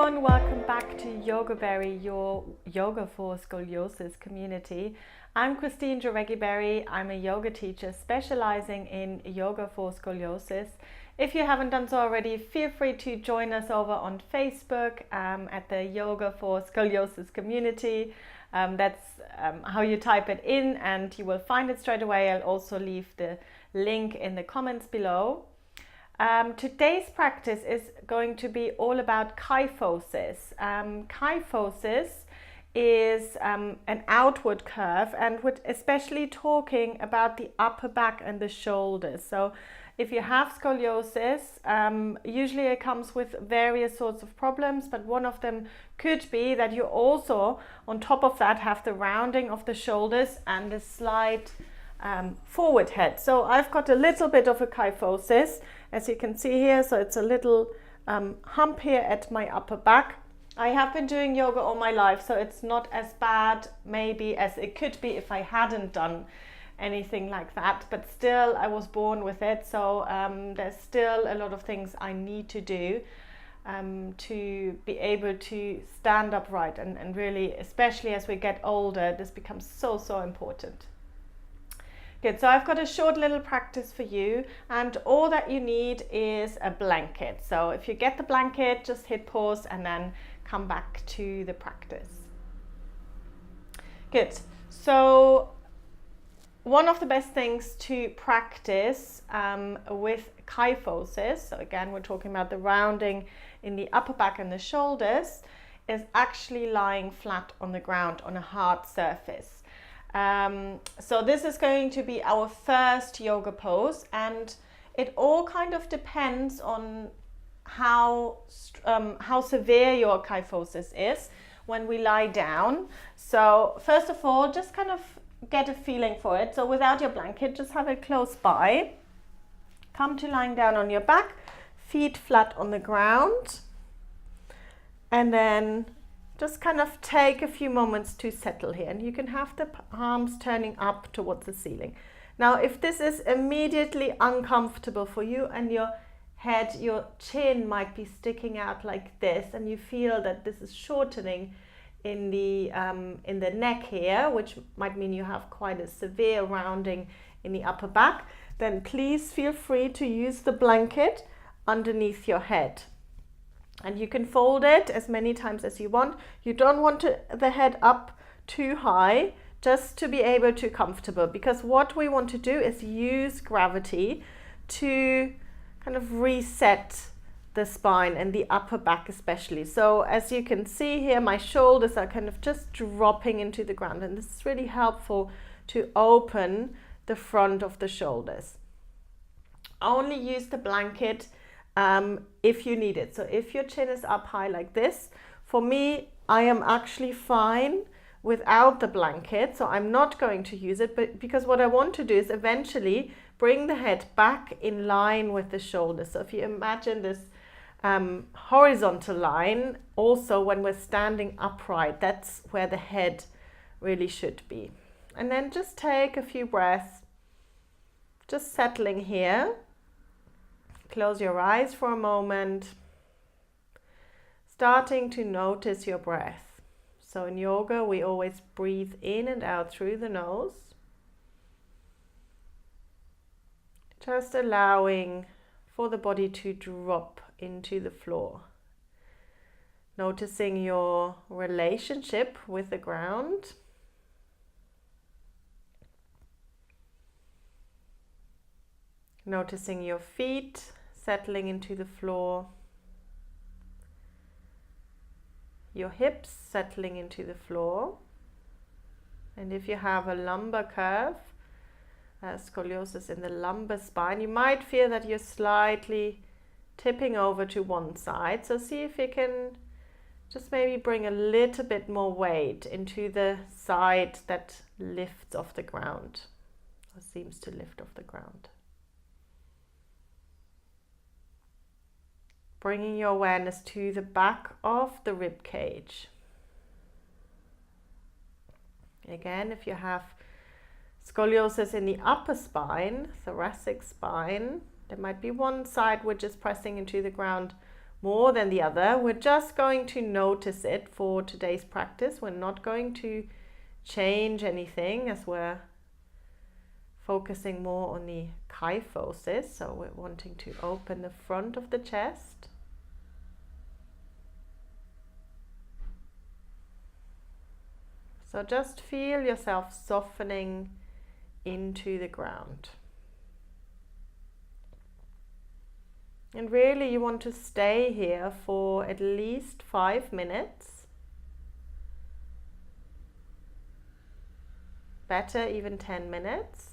everyone, welcome back to Jaureguiberry, your yoga for scoliosis community. I'm Jaureguiberry. I'm a yoga teacher specializing in yoga for scoliosis. If you haven't done so already, feel free to join us over on Facebook at the Yoga for Scoliosis community. That's how you type it in and you will find it straight away. I'll also leave the link in the comments below. Today's practice is going to be all about kyphosis. Kyphosis is an outward curve, and we're especially talking about the upper back and the shoulders. So if you have scoliosis, usually it comes with various sorts of problems, but one of them could be that you also, on top of that, have the rounding of the shoulders and a slight forward head. So I've got a little bit of a kyphosis, as you can see here. So it's a little hump here at my upper back. I have been doing yoga all my life, so it's not as bad maybe as it could be if I hadn't done anything like that, but still I was born with it. So there's still a lot of things I need to do to be able to stand upright, and really, especially as we get older, this becomes so important. Good, so I've got a short little practice for you, and all that you need is a blanket. So if you get the blanket, just hit pause and then come back to the practice. Good, so one of the best things to practice with kyphosis, so again we're talking about the rounding in the upper back and the shoulders, is actually lying flat on the ground on a hard surface. So this is going to be our first yoga pose, and it all kind of depends on how severe your kyphosis is when we lie down. So first of all, just kind of get a feeling for it. So without your blanket, just have it close by. Come to lying down on your back, feet flat on the ground, and then just kind of take a few moments to settle here, and you can have the arms turning up towards the ceiling. Now, if this is immediately uncomfortable for you and your head, your chin might be sticking out like this, and you feel that this is shortening in the neck here, which might mean you have quite a severe rounding in the upper back, then please feel free to use the blanket underneath your head. And you can fold it as many times as you want. You don't want the head up too high, just to be able to comfortable, because what we want to do is use gravity to kind of reset the spine and the upper back especially. So as you can see here, my shoulders are kind of just dropping into the ground, and this is really helpful to open the front of the shoulders. Only use the blanket if you need it. So if your chin is up high like this, for me, I am actually fine without the blanket, so I'm not going to use it, but because what I want to do is eventually bring the head back in line with the shoulders. So if you imagine this horizontal line, also when we're standing upright, that's where the head really should be. And then just take a few breaths, just settling here. Close your eyes for a moment, starting to notice your breath. So in yoga, we always breathe in and out through the nose. Just allowing for the body to drop into the floor. Noticing your relationship with the ground. Noticing your feet settling into the floor, your hips settling into the floor, and if you have a lumbar curve, scoliosis in the lumbar spine, you might feel that you're slightly tipping over to one side. So see if you can just maybe bring a little bit more weight into the side that lifts off the ground, or seems to lift off the ground. Bringing your awareness to the back of the rib cage. Again, if you have scoliosis in the upper spine, thoracic spine, there might be one side which is pressing into the ground more than the other. We're just going to notice it for today's practice. We're not going to change anything as we're focusing more on the kyphosis. So we're wanting to open the front of the chest. So just feel yourself softening into the ground. And really you want to stay here for at least 5 minutes. Better even 10 minutes.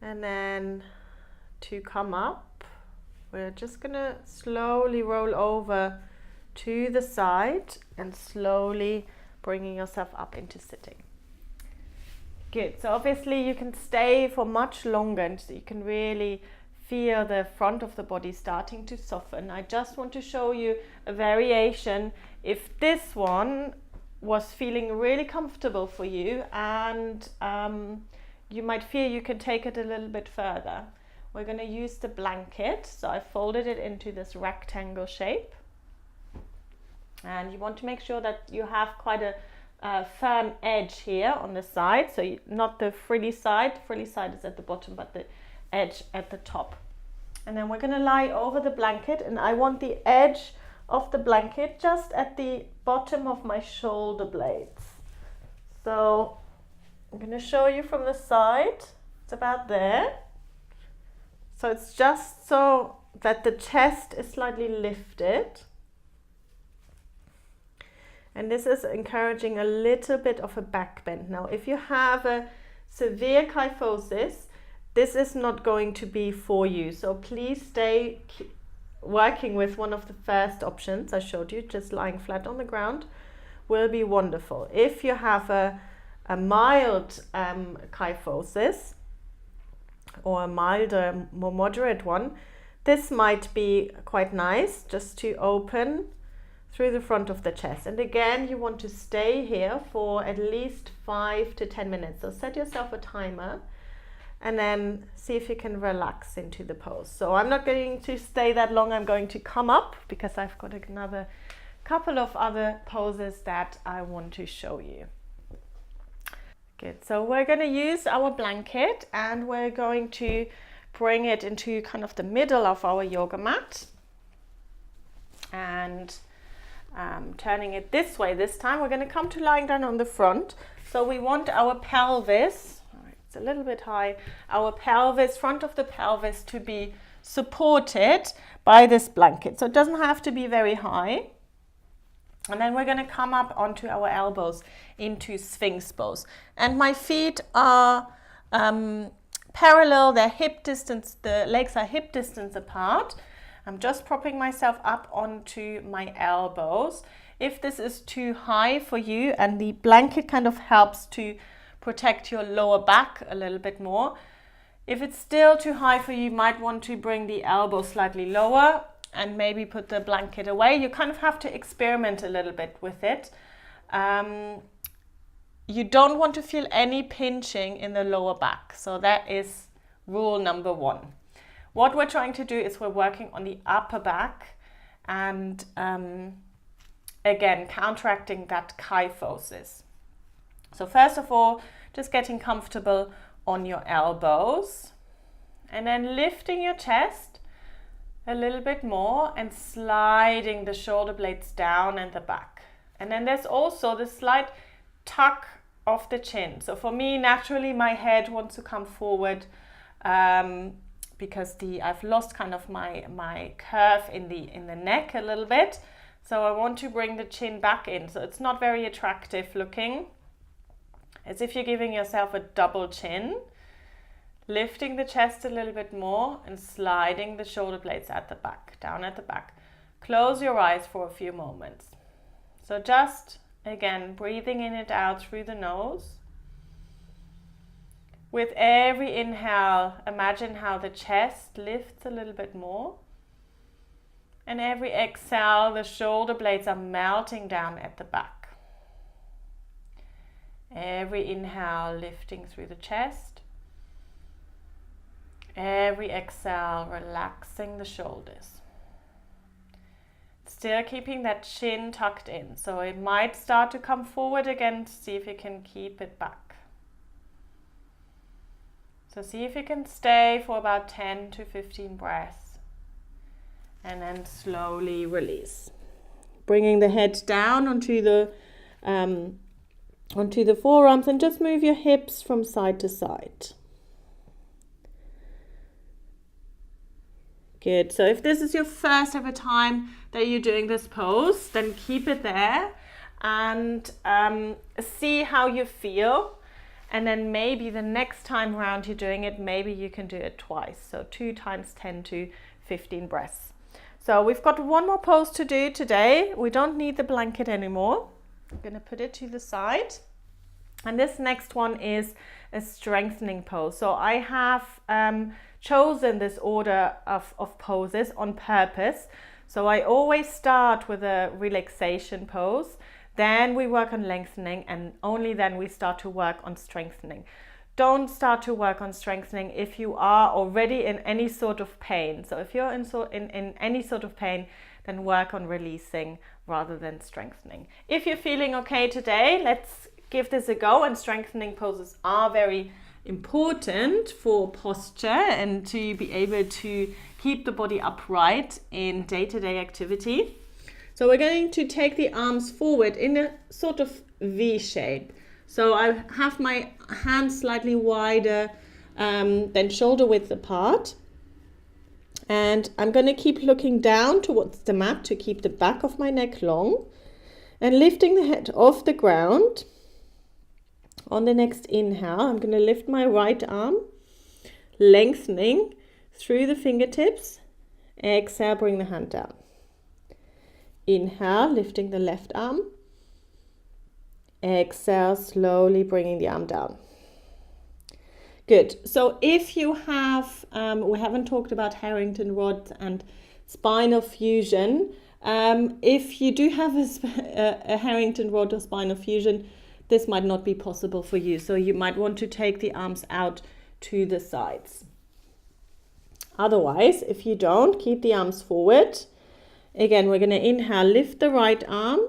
And then to come up, we're just going to slowly roll over to the side and slowly bringing yourself up into sitting. Good. So obviously you can stay for much longer and so you can really feel the front of the body starting to soften. I just want to show you a variation if this one was feeling really comfortable for you, and you might feel you can take it a little bit further. We're going to use the blanket. So I folded it into this rectangle shape. And you want to make sure that you have quite a firm edge here on the side, so not the frilly side. The frilly side is at the bottom, but the edge at the top. And then we're going to lie over the blanket, and I want the edge of the blanket just at the bottom of my shoulder blades. So I'm going to show you from the side. It's about there. So it's just so that the chest is slightly lifted. And this is encouraging a little bit of a back bend. Now, if you have a severe kyphosis, this is not going to be for you. So please stay working with one of the first options I showed you, just lying flat on the ground, will be wonderful. If you have a mild kyphosis or a milder, more moderate one, this might be quite nice just to open through the front of the chest. And again, you want to stay here for at least 5 to 10 minutes. So set yourself a timer and then see if you can relax into the pose. So I'm not going to stay that long. I'm going to come up because I've got another couple of other poses that I want to show you. Good. So we're going to use our blanket and we're going to bring it into kind of the middle of our yoga mat. And turning it this way this time, we're going to come to lying down on the front. So we want our pelvis, it's a little bit high, our pelvis, front of the pelvis to be supported by this blanket. So it doesn't have to be very high. And then we're going to come up onto our elbows into Sphinx Pose. And my feet are parallel, they're hip distance, the legs are hip distance apart. I'm just propping myself up onto my elbows. If this is too high for you, and the blanket kind of helps to protect your lower back a little bit more. If it's still too high for you, you might want to bring the elbow slightly lower and maybe put the blanket away. You kind of have to experiment a little bit with it. You don't want to feel any pinching in the lower back. So that is rule number 1. What we're trying to do is we're working on the upper back and again, counteracting that kyphosis. So first of all, just getting comfortable on your elbows and then lifting your chest a little bit more and sliding the shoulder blades down and the back. And then there's also the slight tuck of the chin. So for me, naturally, my head wants to come forward because I've lost kind of my curve in the neck a little bit. So I want to bring the chin back in. So it's not very attractive looking. As if you're giving yourself a double chin. Lifting the chest a little bit more and sliding the shoulder blades at the back, down at the back. Close your eyes for a few moments. So just, again, breathing in and out through the nose. With every inhale, imagine how the chest lifts a little bit more. And every exhale, the shoulder blades are melting down at the back. Every inhale, lifting through the chest. Every exhale, relaxing the shoulders. Still keeping that chin tucked in. So it might start to come forward again. See if you can keep it back. So see if you can stay for about 10 to 15 breaths. And then slowly release. Bringing the head down onto the forearms, and just move your hips from side to side. Good. So if this is your first ever time that you're doing this pose, then keep it there and see how you feel. And then maybe the next time around you're doing it, maybe you can do it twice. So 2 times 10 to 15 breaths. So we've got one more pose to do today. We don't need the blanket anymore. I'm going to put it to the side. And this next one is a strengthening pose. So I have chosen this order of poses on purpose. So I always start with a relaxation pose, then we work on lengthening, and only then we start to work on strengthening. Don't start to work on strengthening if you are already in any sort of pain. So if you're in any sort of pain, then work on releasing rather than strengthening. If you're feeling okay today, let's give this a go. And strengthening poses are very important for posture and to be able to keep the body upright in day-to-day activity. So we're going to take the arms forward in a sort of V shape. So I have my hands slightly wider than shoulder width apart. And I'm going to keep looking down towards the mat to keep the back of my neck long and lifting the head off the ground. On the next inhale, I'm going to lift my right arm, lengthening through the fingertips. Exhale, bring the hand down. Inhale, lifting the left arm. Exhale, slowly bringing the arm down. Good. So if you have, we haven't talked about Harrington rods and spinal fusion. If you do have a Harrington rod or spinal fusion, this might not be possible for you. So you might want to take the arms out to the sides. Otherwise, if you don't, keep the arms forward. Again, we're going to inhale, lift the right arm.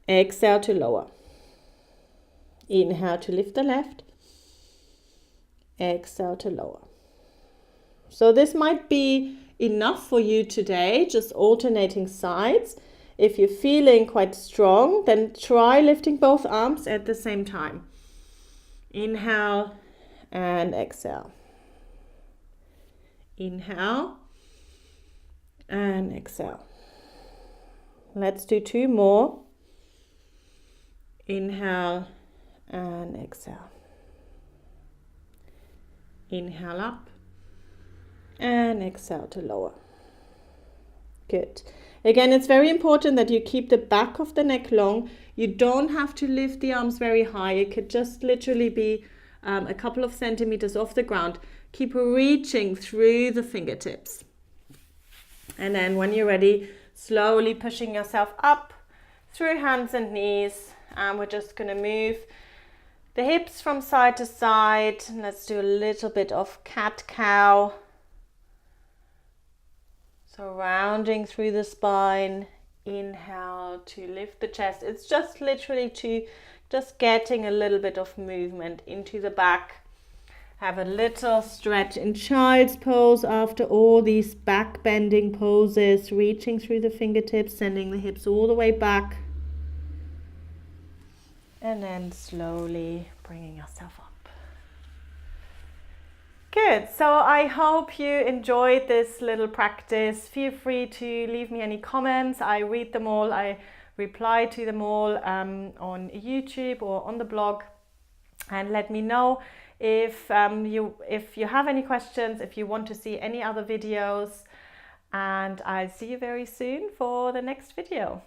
Exhale to lower. Inhale to lift the left. Exhale to lower. So this might be enough for you today, just alternating sides. If you're feeling quite strong, then try lifting both arms at the same time. Inhale and exhale. Inhale and exhale. Let's do 2 more. Inhale and exhale. Inhale up and exhale to lower. Good. Again, it's very important that you keep the back of the neck long. You don't have to lift the arms very high. It could just literally be a couple of centimeters off the ground. Keep reaching through the fingertips. And then when you're ready, slowly pushing yourself up through hands and knees. And we're just going to move the hips from side to side. And let's do a little bit of cat-cow. So rounding through the spine, inhale to lift the chest. It's just literally to just getting a little bit of movement into the back. Have a little stretch in child's pose after all these back bending poses, reaching through the fingertips, sending the hips all the way back. And then slowly bringing yourself up. Good, so I hope you enjoyed this little practice. Feel free to leave me any comments. I read them all, I reply to them all on YouTube or on the blog. And let me know if you have any questions, if you want to see any other videos. And I'll see you very soon for the next video.